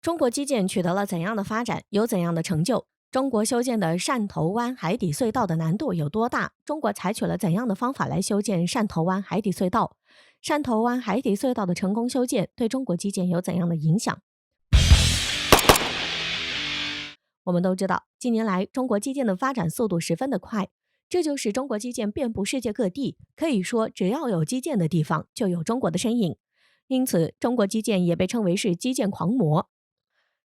中国基建取得了怎样的发展，有怎样的成就？中国修建的汕头湾海底隧道的难度有多大？中国采取了怎样的方法来修建汕头湾海底隧道？汕头湾海底隧道的成功修建对中国基建有怎样的影响？我们都知道，近年来中国基建的发展速度十分的快，这就使中国基建遍布世界各地，可以说只要有基建的地方，就有中国的身影。因此，中国基建也被称为是基建狂魔。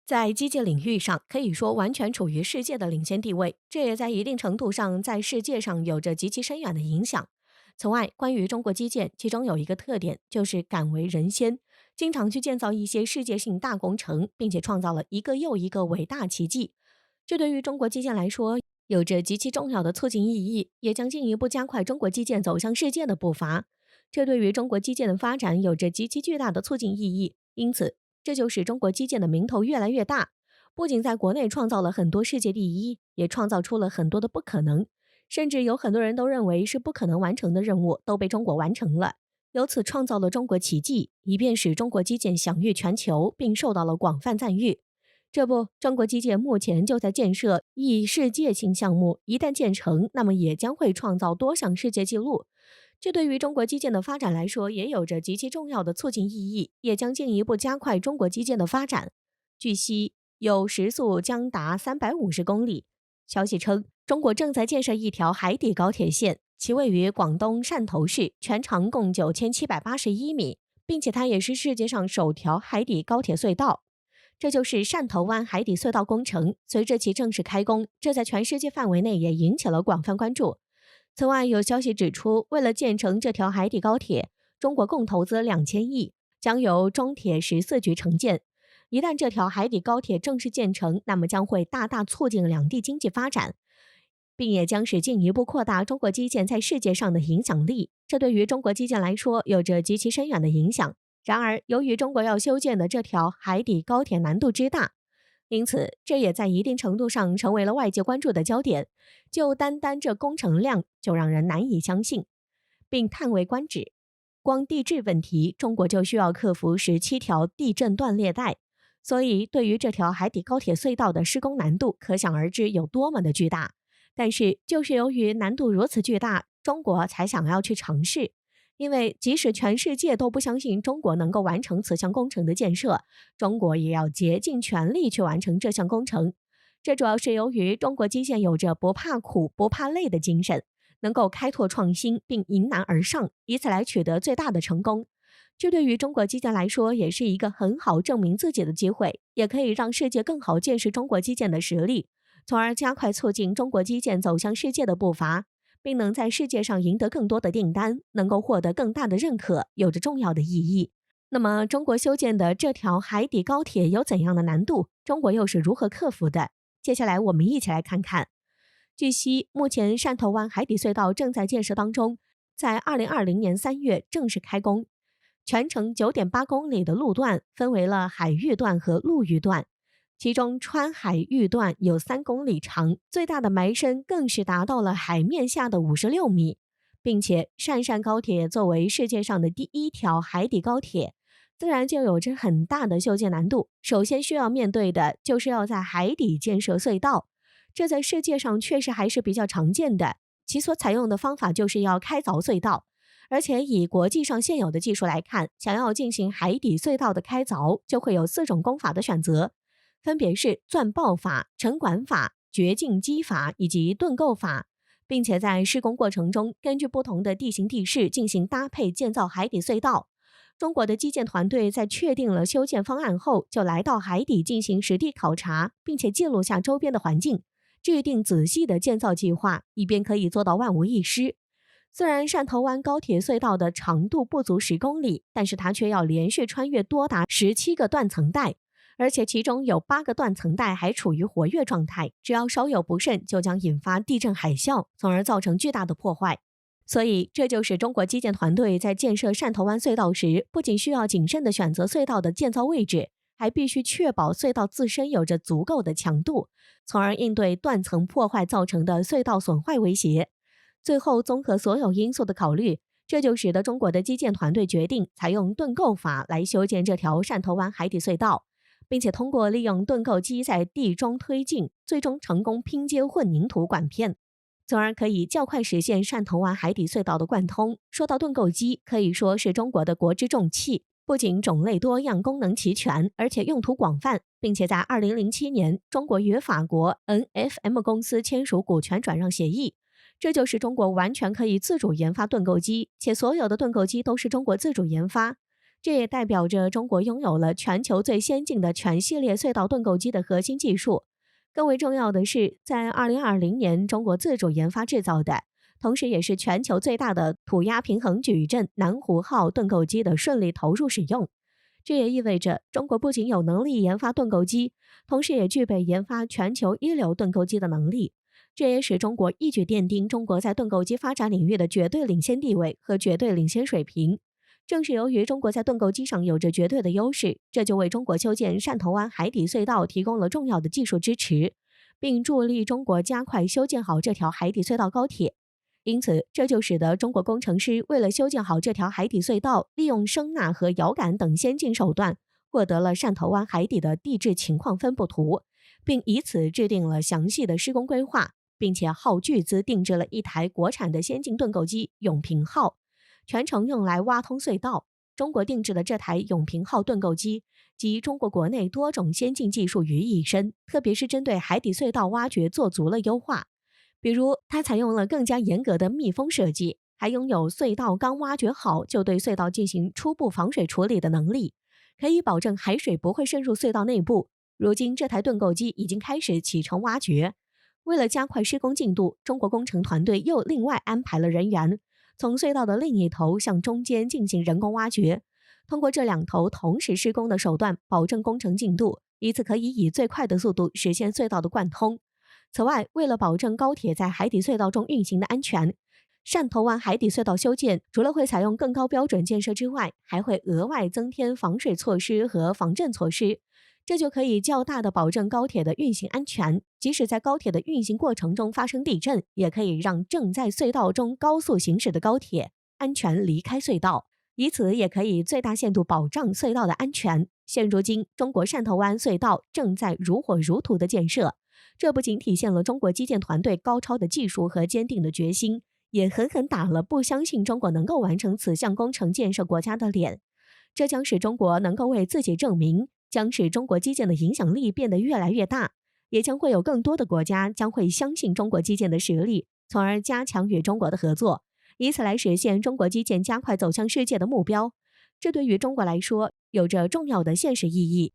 在基建领域上，可以说完全处于世界的领先地位，这也在一定程度上在世界上有着极其深远的影响。此外，关于中国基建，其中有一个特点，就是敢为人先，经常去建造一些世界性大工程，并且创造了一个又一个伟大奇迹。这对于中国基建来说，有着极其重要的促进意义，也将进一步加快中国基建走向世界的步伐。这对于中国基建的发展有着极其巨大的促进意义。因此，这就使中国基建的名头越来越大，不仅在国内创造了很多世界第一，也创造出了很多的不可能，甚至有很多人都认为是不可能完成的任务都被中国完成了，由此创造了中国奇迹，以便使中国基建享誉全球，并受到了广泛赞誉。这不，中国基建目前就在建设一世界性项目，一旦建成，那么也将会创造多项世界纪录。这对于中国基建的发展来说，也有着极其重要的促进意义，也将进一步加快中国基建的发展。据悉，有时速将达350公里。消息称，中国正在建设一条海底高铁线，其位于广东汕头市，全长共9781米，并且它也是世界上首条海底高铁隧道。这就是汕头湾海底隧道工程。随着其正式开工，这在全世界范围内也引起了广泛关注。此外，有消息指出，为了建成这条海底高铁，中国共投资2000亿，将由中铁14局承建。一旦这条海底高铁正式建成，那么将会大大促进两地经济发展，并也将是进一步扩大中国基建在世界上的影响力。这对于中国基建来说，有着极其深远的影响。然而，由于中国要修建的这条海底高铁难度之大，因此这也在一定程度上成为了外界关注的焦点。就单单这工程量，就让人难以相信，并叹为观止。光地质问题，中国就需要克服17条地震断裂带，所以对于这条海底高铁隧道的施工难度，可想而知有多么的巨大。但是，就是由于难度如此巨大，中国才想要去尝试。因为即使全世界都不相信中国能够完成此项工程的建设，中国也要竭尽全力去完成这项工程。这主要是由于中国基建有着不怕苦、不怕累的精神，能够开拓创新并迎难而上，以此来取得最大的成功。这对于中国基建来说，也是一个很好证明自己的机会，也可以让世界更好见识中国基建的实力，从而加快促进中国基建走向世界的步伐，并能在世界上赢得更多的订单，能够获得更大的认可，有着重要的意义。那么，中国修建的这条海底高铁有怎样的难度？中国又是如何克服的？接下来我们一起来看看。据悉，目前汕头湾海底隧道正在建设当中，在2020年3月正式开工。全程9.8公里的路段分为了海域段和陆域段，其中川海域段有3公里长，最大的埋深更是达到了海面下的56米。并且汕汕高铁作为世界上的第一条海底高铁，自然就有着很大的修建难度。首先需要面对的就是要在海底建设隧道，这在世界上确实还是比较常见的。其所采用的方法就是要开凿隧道，而且以国际上现有的技术来看，想要进行海底隧道的开凿，就会有4种工法的选择，分别是钻爆法、沉管法、掘进基法以及盾构法，并且在施工过程中，根据不同的地形地势进行搭配建造海底隧道。中国的基建团队在确定了修建方案后，就来到海底进行实地考察，并且记录下周边的环境，制定仔细的建造计划，以便可以做到万无一失。虽然汕头湾高铁隧道的长度不足10公里，但是它却要连续穿越多达17个断层带，而且其中有8个断层带还处于活跃状态，只要稍有不慎，就将引发地震海啸，从而造成巨大的破坏。所以，这就是中国基建团队在建设汕头湾隧道时，不仅需要谨慎地选择隧道的建造位置，还必须确保隧道自身有着足够的强度，从而应对断层破坏造成的隧道损坏威胁。最后，综合所有因素的考虑，这就使得中国的基建团队决定采用盾构法来修建这条汕头湾海底隧道，并且通过利用盾构机在地中推进，最终成功拼接混凝土管片，从而可以较快实现汕头湾海底隧道的贯通。说到盾构机，可以说是中国的国之重器，不仅种类多样、功能齐全，而且用途广泛，并且在2007年，中国与法国 NFM 公司签署股权转让协议。这就是中国完全可以自主研发盾构机，且所有的盾构机都是中国自主研发。这也代表着中国拥有了全球最先进的全系列隧道盾构机的核心技术。更为重要的是，在2020年，中国自主研发制造的，同时也是全球最大的土压平衡矩阵南湖号盾构机的顺利投入使用。这也意味着中国不仅有能力研发盾构机，同时也具备研发全球一流盾构机的能力。这也使中国一举奠定中国在盾构机发展领域的绝对领先地位和绝对领先水平。正是由于中国在盾构机上有着绝对的优势，这就为中国修建汕头湾海底隧道提供了重要的技术支持，并助力中国加快修建好这条海底隧道高铁。因此，这就使得中国工程师为了修建好这条海底隧道，利用声呐和遥感等先进手段，获得了汕头湾海底的地质情况分布图，并以此制定了详细的施工规划，并且耗巨资定制了一台国产的先进盾构机永平号，全程用来挖通隧道。中国定制的这台永平号盾构机集中国国内多种先进技术于一身，特别是针对海底隧道挖掘做足了优化。比如，它采用了更加严格的密封设计，还拥有隧道刚挖掘好就对隧道进行初步防水处理的能力，可以保证海水不会渗入隧道内部。如今，这台盾构机已经开始启程挖掘。为了加快施工进度，中国工程团队又另外安排了人员，从隧道的另一头向中间进行人工挖掘。通过这两头同时施工的手段，保证工程进度，以此可以以最快的速度实现隧道的贯通。此外，为了保证高铁在海底隧道中运行的安全，汕头湾海底隧道修建除了会采用更高标准建设之外，还会额外增添防水措施和防震措施，这就可以较大的保证高铁的运行安全。即使在高铁的运行过程中发生地震，也可以让正在隧道中高速行驶的高铁安全离开隧道，以此也可以最大限度保障隧道的安全。现如今，中国汕头湾隧道正在如火如荼的建设，这不仅体现了中国基建团队高超的技术和坚定的决心，也狠狠打了不相信中国能够完成此项工程建设国家的脸。这将使中国能够为自己证明，将使中国基建的影响力变得越来越大，也将会有更多的国家将会相信中国基建的实力，从而加强与中国的合作，以此来实现中国基建加快走向世界的目标。这对于中国来说有着重要的现实意义。